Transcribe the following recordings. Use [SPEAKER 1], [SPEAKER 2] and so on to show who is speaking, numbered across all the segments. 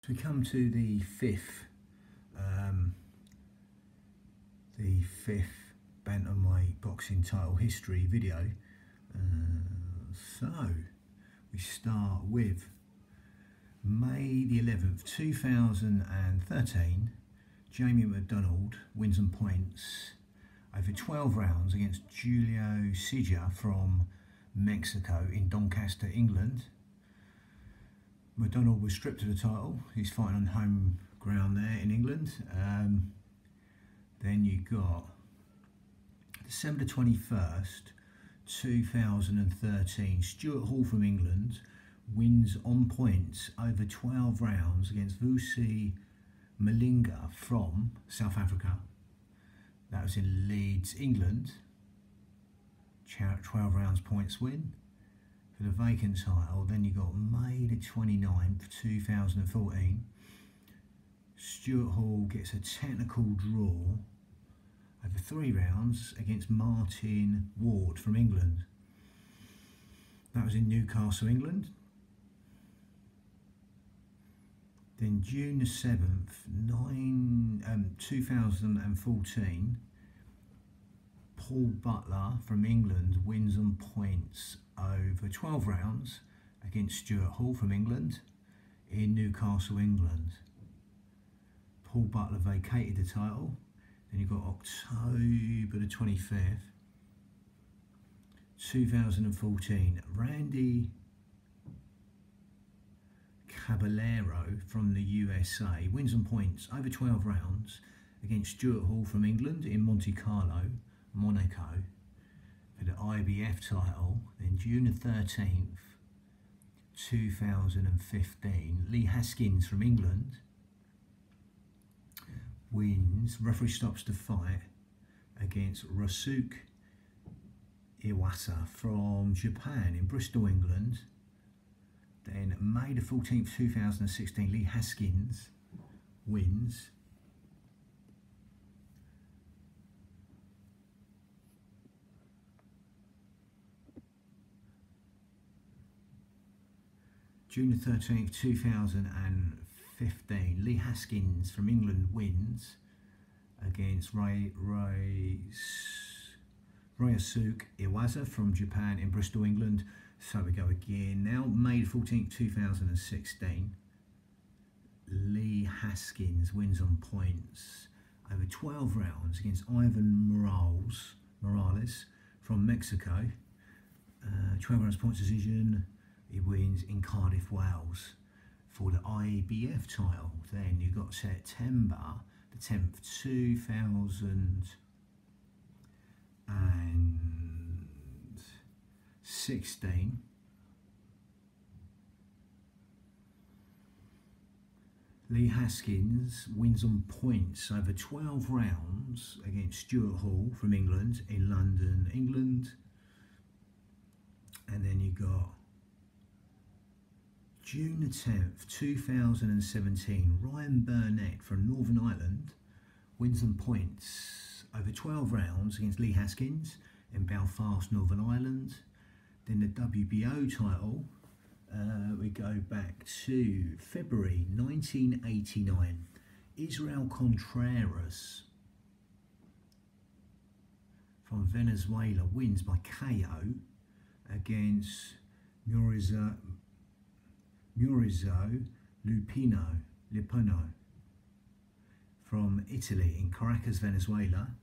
[SPEAKER 1] So we come to the fifth bantamweight boxing title history video. So we start with May the 11th, 2013. Jamie McDonald wins on points over 12 rounds against Julio César from Mexico in Doncaster, England. McDonald was stripped of the title. He's fighting on home ground there in England. Then you got December 21st, 2013. Stuart Hall from England wins on points over 12 rounds against Vusi Malinga from South Africa. That was in Leeds, England. 12 rounds points win for the vacant title. Then you got May the 29th, 2014. Stuart Hall gets a technical draw over 3 rounds against Martin Ward from England. That was in Newcastle, England. Then June the 7th, 2014, Paul Butler from England wins on points over 12 rounds against Stuart Hall from England in Newcastle, England. Paul Butler vacated the title. Then you got October the 25th, 2014, Randy Caballero from the USA wins on points over 12 rounds against Stuart Hall from England in Monte Carlo, Monaco, for the IBF title. Then June the 13th, 2015, Lee Haskins from England wins, referee stops the fight against Ryosuke Iwasa from Japan in Bristol, England. Then May the 14th, 2016, Lee Haskins wins. June the 13th, 2015, Lee Haskins from England wins against Ryosuke Iwasa from Japan in Bristol, England. So we go again. Now, May the 14th, 2016, Lee Haskins wins on points over 12 rounds against Ivan Morales from Mexico. 12 rounds points decision. He wins in Cardiff, Wales for the IBF title. Then you got September the 10th, 2016. Lee Haskins wins on points over 12 rounds against Stuart Hall from England in London, England. And then you got June the 10th, 2017, Ryan Burnett from Northern Ireland wins on points over 12 rounds against Lee Haskins in Belfast, Northern Ireland. Then the WBO title, we go back to February 1989. Israel Contreras from Venezuela wins by KO against Maurizio Lupino from Italy in Caracas, Venezuela.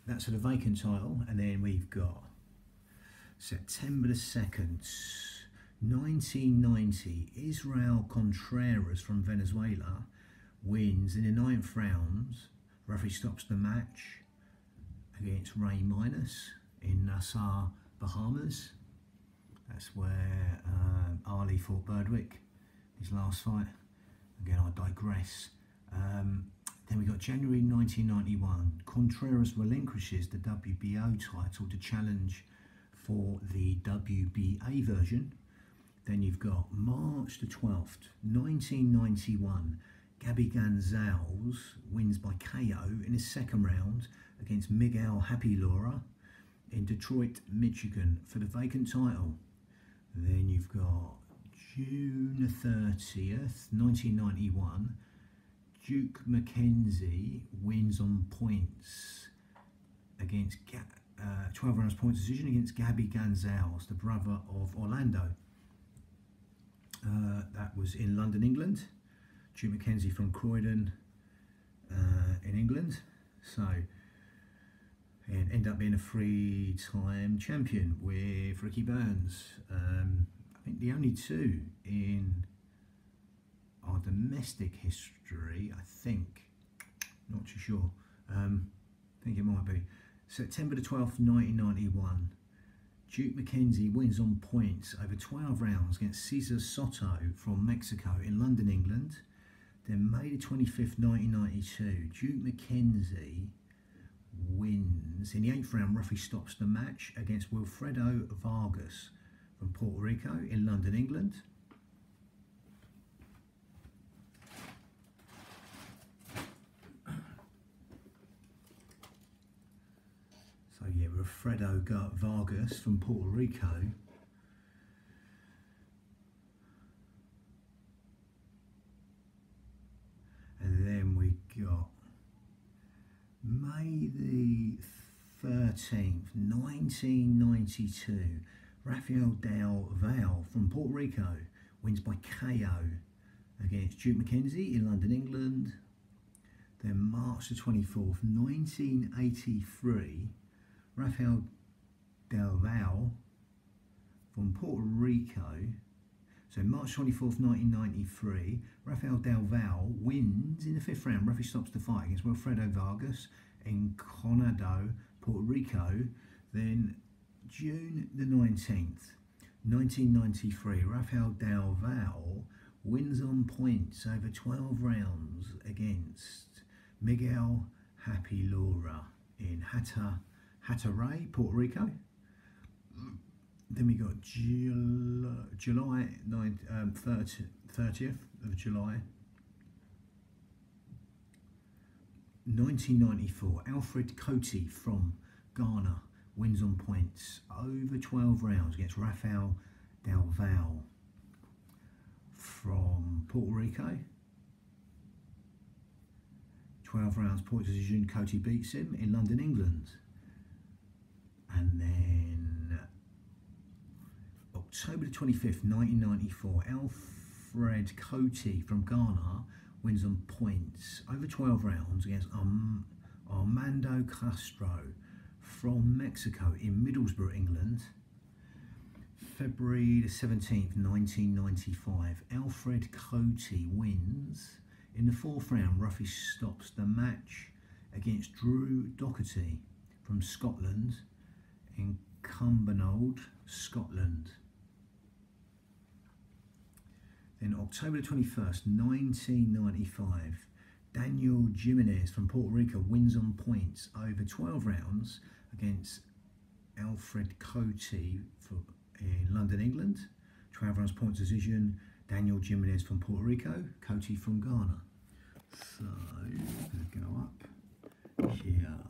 [SPEAKER 1] That's for the vacant title. And then we've got September the 2nd, 1990, Israel Contreras from Venezuela wins in the 9th round. Referee stops the match against Ray Minas in Nassau, Bahamas. That's where Ali fought Birdwick, his last fight. Again, I digress. Then we got January 1991. Contreras relinquishes the WBO title to challenge for the WBA version. Then you've got March the 12th, 1991. Gabby Gonzalez wins by KO in his 2nd round against Miguel Happy Laura in Detroit, Michigan for the vacant title. Then you've got June the 30th, 1991, Duke Mackenzie wins on points against 12 rounds point decision against Gabby Gonzalez, the brother of Orlando. That was in London, England. Duke Mackenzie from Croydon in England. So, and ended up being a three-time champion with Ricky Burns. I think the only two in our domestic history, I think, not too sure, I think it might be. September the 12th, 1991, Duke Mackenzie wins on points over 12 rounds against Cesar Soto from Mexico in London, England. Then May the 25th, 1992, Duke Mackenzie wins in the 8th round, referee stops the match against Wilfredo Vargas from Puerto Rico in London, England. So yeah, Wilfredo Vargas from Puerto Rico. And then we got May the 13th, 1992, Rafael Del Valle from Puerto Rico wins by KO against Duke Mackenzie in London, England. Then March the 24th, 1983, Rafael Del Valle from Puerto Rico. So March 24th, 1993, Rafael Del Valle wins in the 5th round. Referee stops the fight against Wilfredo Vargas in Coronado, Puerto Rico. Then June the 19th, 1993, Rafael Del Valle wins on points over 12 rounds against Miguel Happy Laura in Hatarey, Puerto Rico. Then we got July 30th of July 1994, Alfred Cote from Ghana wins on points over 12 rounds against Rafael Del Valle from Puerto Rico. 12 rounds point decision, Cote beats him in London, England. And then October the 25th, 1994, Alfred Cote from Ghana wins on points over 12 rounds against Armando Castro from Mexico in Middlesbrough, England. February the 17th, 1995, Alfred Cote wins in the 4th round. Referee stops the match against Drew Doherty from Scotland in Cumbernauld, Scotland. Then October the 21st, 1995, Daniel Jimenez from Puerto Rico wins on points over 12 rounds against Alfred Cote in London, England. 12 rounds point decision, Daniel Jimenez from Puerto Rico, Cote from Ghana. So, I'm going to go up here.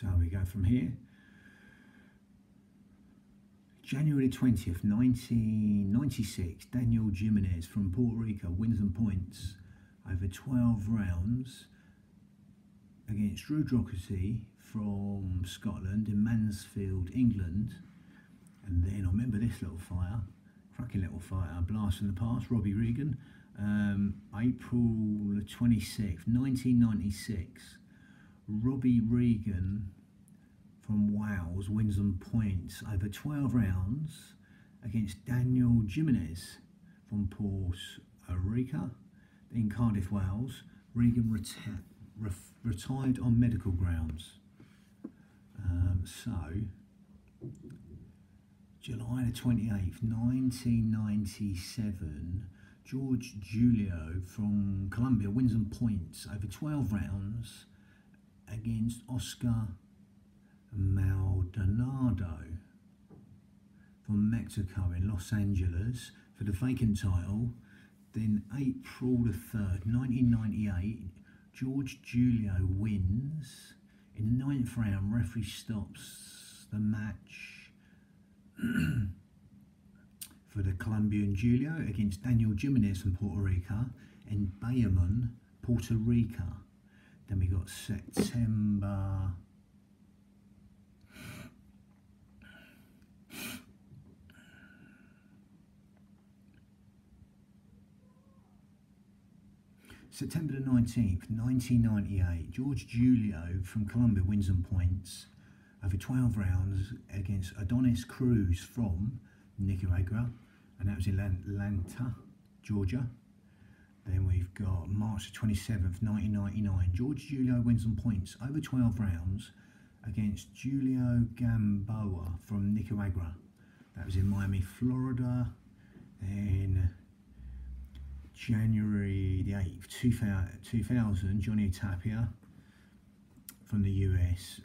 [SPEAKER 1] So we go from here. January 20th, 1996, Daniel Jimenez from Puerto Rico wins on points over 12 rounds against Drew Doherty from Scotland in Mansfield, England. And then I remember this little fighter, cracking little fighter, blast from the past, Robbie Regan. April 26th, 1996, Robbie Regan from Wales wins on points over 12 rounds against Daniel Jimenez from Puerto Rico in Cardiff, Wales. Regan retired on medical grounds. So, July the 28th, 1997, George Julio from Colombia wins on points over 12 rounds against Oscar Maldonado from Mexico in Los Angeles for the vacant title. Then April the 3rd, 1998, George Julio wins. In the 9th round, referee stops the match for the Colombian Julio against Daniel Jimenez from Puerto Rico in Bayamon, Puerto Rico. Then we got September the 19th, 1998, George Julio from Colombia wins on points over 12 rounds against Adonis Cruz from Nicaragua, and that was in Atlanta, Georgia. Then we've got March the 27th, 1999, George Julio wins on points over 12 rounds against Julio Gamboa from Nicaragua. That was in Miami, Florida. Then January the 8th, 2000, Johnny Tapia from the US.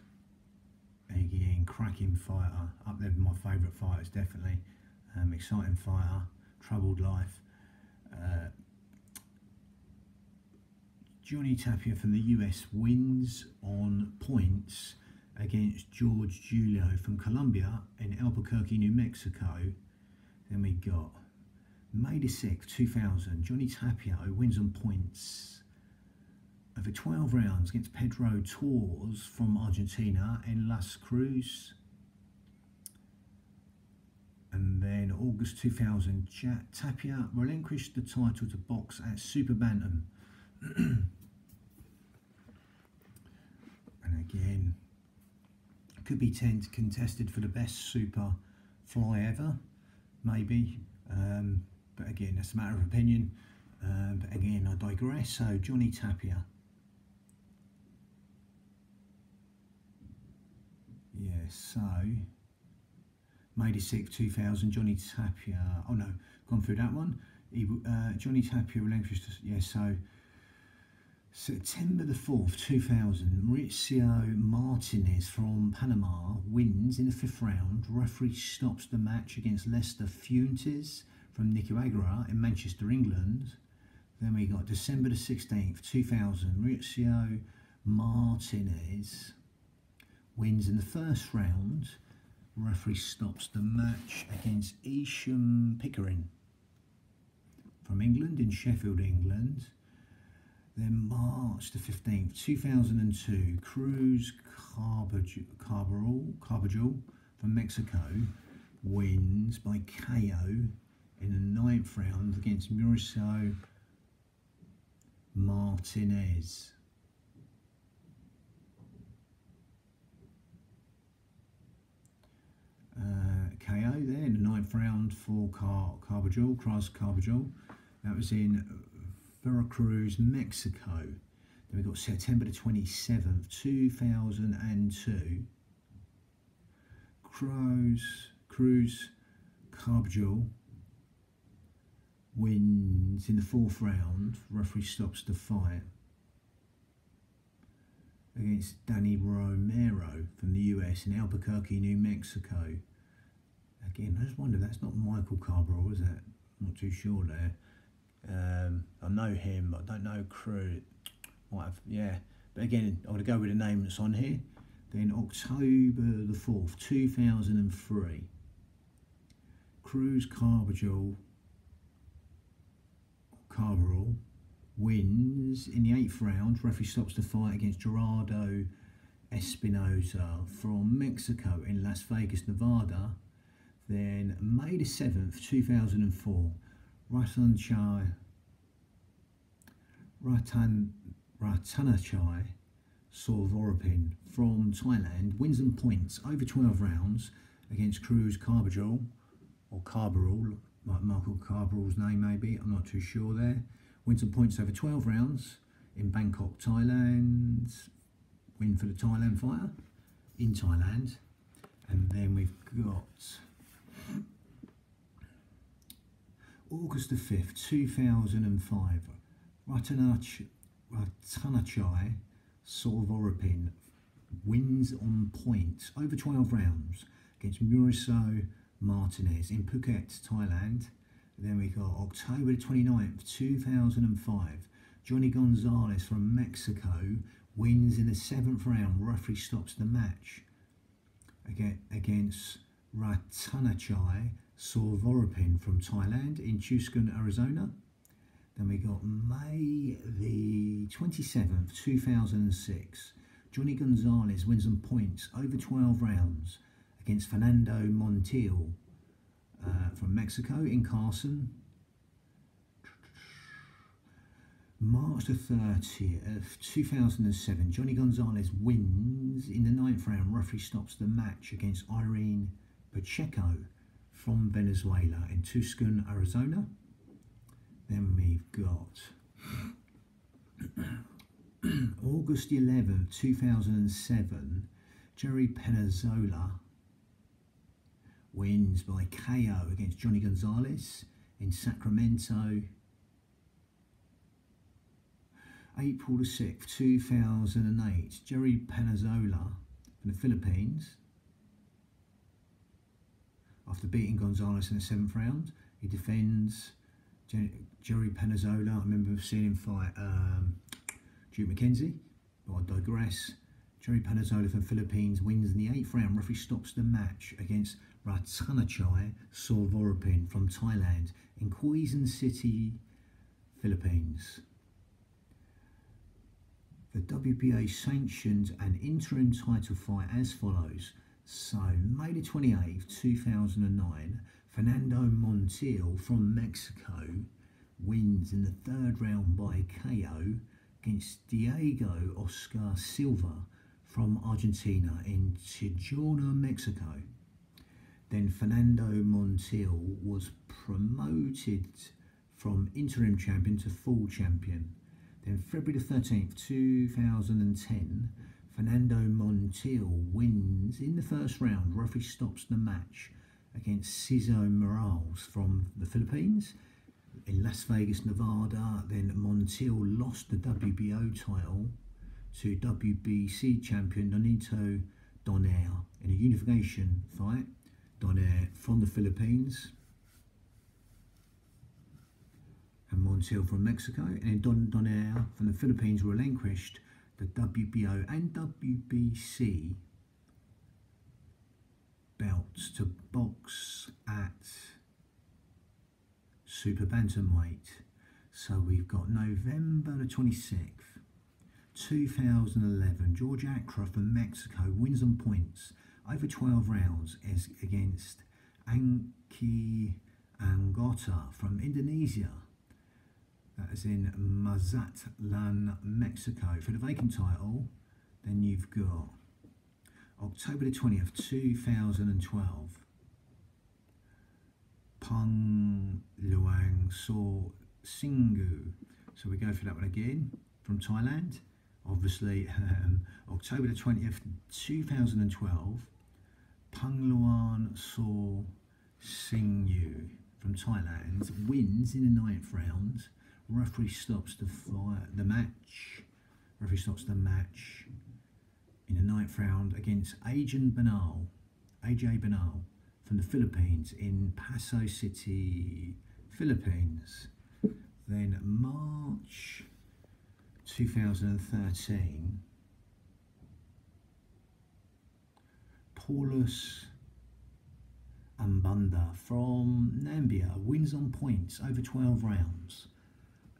[SPEAKER 1] Again, cracking fighter, up there with my favourite fighters, definitely. Exciting fighter, troubled life. Johnny Tapia from the US wins on points against George Julio from Colombia in Albuquerque, New Mexico. Then we got May the 6th, 2000, Johnny Tapia wins on points over 12 rounds against Pedro Torres from Argentina in Las Cruz. And then August 2000, Tapia relinquished the title to box at Super Bantam. And again, could be contested for the best super fly ever, maybe. But again, that's a matter of opinion. But again, I digress. So Johnny Tapia. Yeah, so May the 6th, 2000, Johnny Tapia. Oh no, gone through that one. Johnny Tapia relinquished. Yeah, so September the 4th, 2000, Mauricio Martinez from Panama wins in the 5th round. Referee stops the match against Lester Fuentes from Nicaragua in Manchester, England. Then we got December the 16th, 2000, Mauricio Martinez wins in the 1st round. Referee stops the match against Isham Pickering from England in Sheffield, England. Then March the 15th, 2002, Cruz Carbajal from Mexico wins by KO in the 9th round against Mauricio Martinez. KO there in the 9th round for Cruz Carbajal. That was in Veracruz, Mexico. Then we've got September the 27th, 2002. Cruz Carbajal wins in the 4th round. Referee stops the fight against Danny Romero from the US in Albuquerque, New Mexico. Again, I just wonder, that's not Michael Carbajal, is it? I'm not too sure there. I know him, but I don't know Cruz. Might have, yeah. But again, I'm going to go with the name that's on here. Then October the 4th, 2003. Cruz Carbajal wins in the 8th round. Referee stops the fight against Gerardo Espinosa from Mexico in Las Vegas, Nevada. Then May the 7th, 2004, Ratanachai Sorvorapin from Thailand wins on points over 12 rounds against Cruz Carbajal, or Carbajal, like Michael Carbajal's name maybe, I'm not too sure there. Wins on points over 12 rounds in Bangkok, Thailand. Win for the Thailand fighter in Thailand. And then we've got August the 5th, 2005, Ratanachai Sorvorapin wins on points over 12 rounds against Mauricio Martinez in Phuket, Thailand. Then we got October 29th, 2005. Johnny Gonzalez from Mexico wins in the 7th round. Referee stops the match against Ratanachai Sorvorapin from Thailand in Tucson, Arizona. Then we got May the 27th, 2006. Johnny Gonzalez wins on points over 12 rounds against Fernando Montiel from Mexico in Carson. March the 30th, 2007. Johnny Gonzalez wins in the 9th round. Referee stops the match against Irene Pacheco from Venezuela in Tucson, Arizona. Then we've got August 11th, 2007. Jerry Penizola wins by KO against Johnny Gonzalez in Sacramento. April the 6th, 2008. Jerry Penizola from the Philippines. After beating Gonzalez in the 7th round, he defends Jerry Penizola. I remember seeing him fight Duke McKenzie, but I digress. Jerry Penizola from the Philippines wins in the 8th round. Referee stops the match against Ratanachai Sorvorapin from Thailand in Quezon City, Philippines. The WBA sanctioned an interim title fight as follows. So, May the 28th, 2009, Fernando Montiel from Mexico wins in the 3rd round by KO against Diego Oscar Silva from Argentina in Tijuana, Mexico. Then Fernando Montiel was promoted from interim champion to full champion. Then February the 13th, 2010, Fernando Montiel wins in the 1st round. Referee stops the match against Cesar Morales from the Philippines in Las Vegas, Nevada. Then Montiel lost the WBO title to WBC champion Nonito Donaire in a unification fight. Donaire from the Philippines and Montiel from Mexico, and Donaire from the Philippines relinquished the WBO and WBC belts to box at super bantamweight. So we've got November the 26th, 2011. George Acra from Mexico wins on points over 12 rounds against Angki Anggota from Indonesia. That is in Mazatlan, Mexico for the vacant title. Then you've got October the 20th, 2012. Pang Luang So Singu. So we go for that one again from Thailand. Obviously, October the 20th, 2012. Pang Luang So Singu from Thailand wins in the 9th round. Referee stops the match. Referee stops the match in the 9th round against AJ Bernal from the Philippines in Paso City, Philippines. Then March 2013, Paulus Ambanda from Namibia wins on points over 12 rounds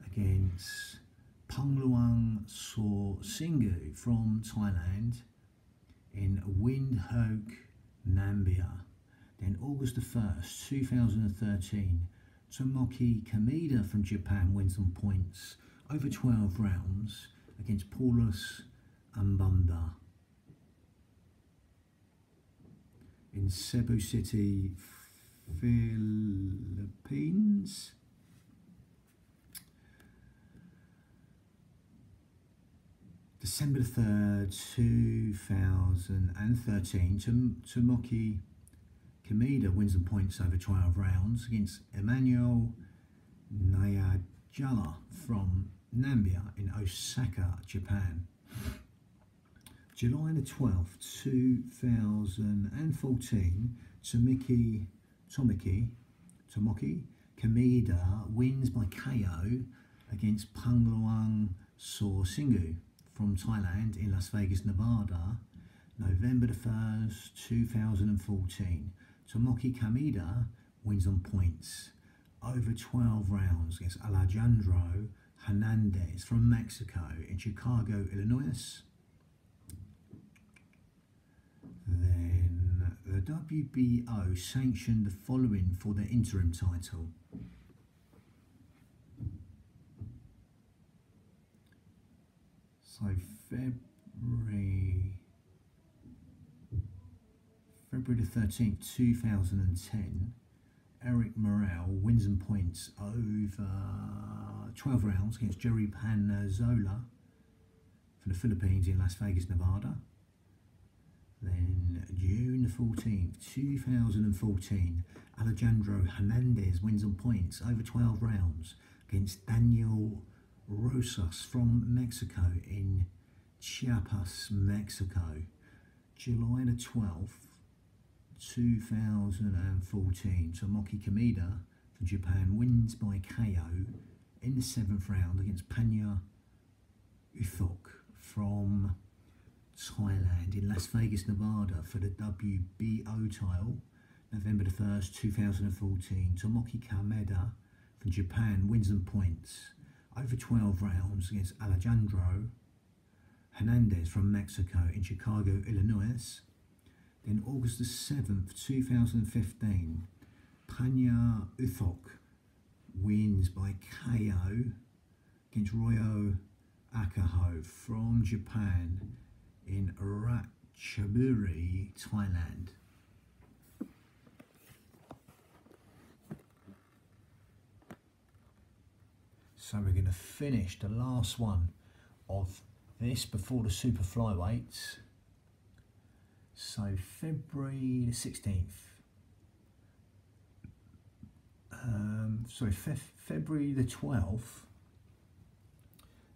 [SPEAKER 1] against Pangluang So Singu from Thailand in Windhoek, Namibia. Then August the 1st, 2013, Tomoki Kameda from Japan wins on points over 12 rounds against Paulus Ambanda in Cebu City, Philippines. December 3rd, 2013, Tomoki Kameda wins on points over 12 rounds against Emmanuel Nyajala from Namibia in Osaka, Japan. July the 12th, 2014, Tomoki Kameda wins by KO against Pangluang Sorsingu from Thailand in Las Vegas, Nevada, November the 1st, 2014. Tomoki Kameda wins on points over 12 rounds against Alejandro Hernandez from Mexico in Chicago, Illinois. Then the WBO sanctioned the following for their interim title. So February the 13th, 2010, Eric Morel wins on points over 12 rounds against Jerry Panazola from the Philippines in Las Vegas, Nevada. Then June the 14th, 2014, Alejandro Hernandez wins on points over 12 rounds against Daniel Rosas from Mexico in Chiapas, Mexico. July the 12th, 2014, Tomoki Kameda from Japan wins by KO in the 7th round against Panya Uthok from Thailand in Las Vegas, Nevada for the WBO title. November the 1st, 2014, Tomoki Kameda from Japan wins on points over 12 rounds against Alejandro Hernandez from Mexico in Chicago, Illinois. Then August the 7th, 2015, Panya Uthok wins by KO against Ryo Akaho from Japan in Ratchaburi, Thailand. So we're going to finish the last one of this before the super flyweights. So February the 16th, February the 12th,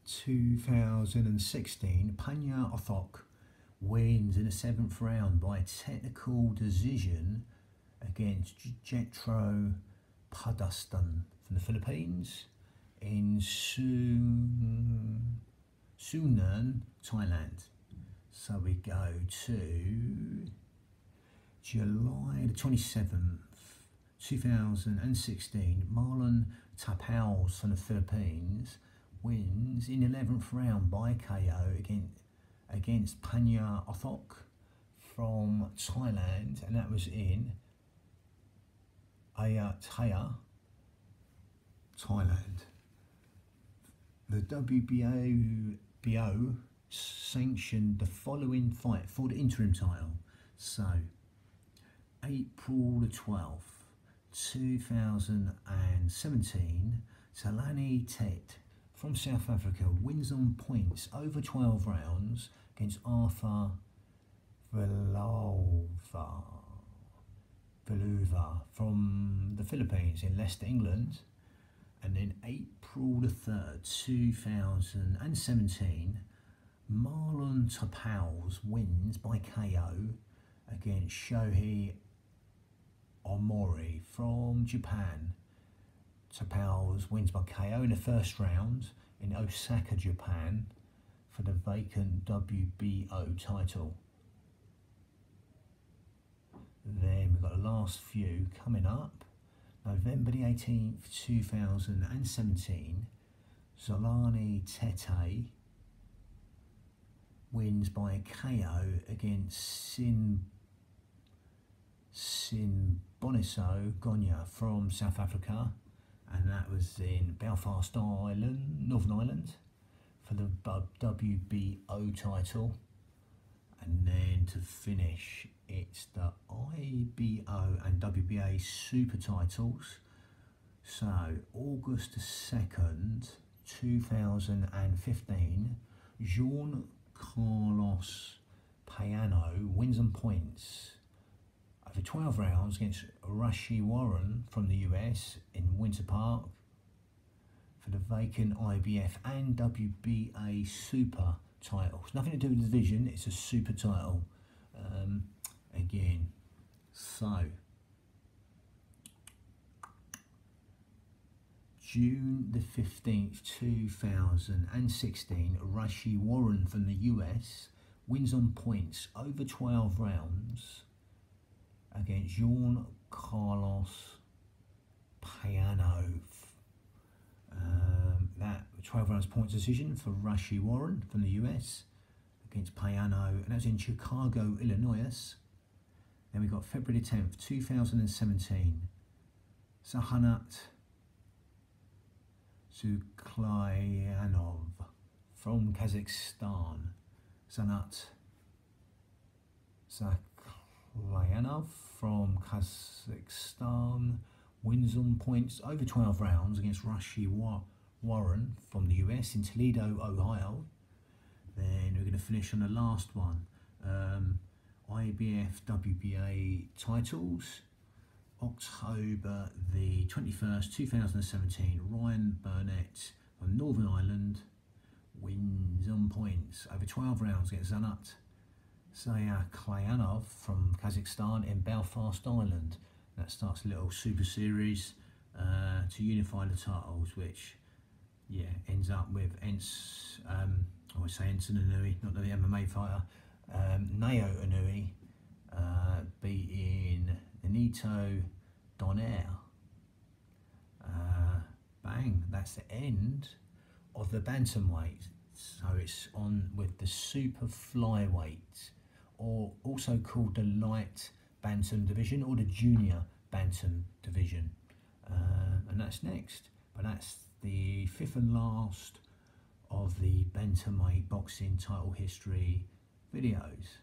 [SPEAKER 1] 2016, Panya Uthok wins in the 7th round by a technical decision against Jetro Padastan from the Philippines in Sunan, Thailand. So we go to July the 27th, 2016, Marlon Tapals from the Philippines wins in the 11th round by KO against Panya Uthok from Thailand, and that was in Ayutthaya, Thailand. The WBO sanctioned the following fight for the interim title. So April the 12th, 2017, Talani Tet from South Africa wins on points over 12 rounds against Arthur Veluva from the Philippines in Leicester, England. And then April the 3rd, 2017, Marlon Tapals wins by KO against Shohei Omori from Japan. Tapals wins by KO in the 1st round in Osaka, Japan for the vacant WBO title. Then we've got the last few coming up. November the 18th, 2017, Zolani Tete wins by KO against Sinboniso Gonya from South Africa, and that was in Belfast Island, Northern Ireland, for the WBO title. And then to finish, it's the IBO and WBA super titles. So August the 2nd, 2015, Jean Carlos Payano wins on points over 12 rounds against Rashi Warren from the US in Winter Park for the vacant IBF and WBA super title. It's nothing to do with the division, it's a super title. Again, so June the 15th, 2016, Rashi Warren from the US wins on points over 12 rounds against Juan Carlos Payano. That 12 rounds points decision for Rashi Warren from the US against Payano, and that was in Chicago, Illinois. Then we got February 10th, 2017, Sahanat Zuklayanov from Kazakhstan. Sanat Zaklayanov from Kazakhstan wins on points over 12 rounds against Rashi Warren from the US in Toledo, Ohio. Then we're going to finish on the last one. IBF WBA titles, October the 21st, 2017, Ryan Burnett from Northern Ireland wins on points over 12 rounds against Zanat Zaklayanov from Kazakhstan in Belfast, Ireland. That starts a little super series to unify the titles, which ends up with I would say Enson Inouye, not the MMA fighter, Naoya Inoue beating Benito Donaire. Bang, that's the end of the bantamweight. So it's on with the super flyweight, or also called the light bantam division or the junior bantam division, and that's next. But that's the fifth and last of the bantamweight boxing title history videos.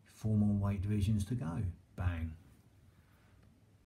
[SPEAKER 1] 4 more weight divisions to go. Bang.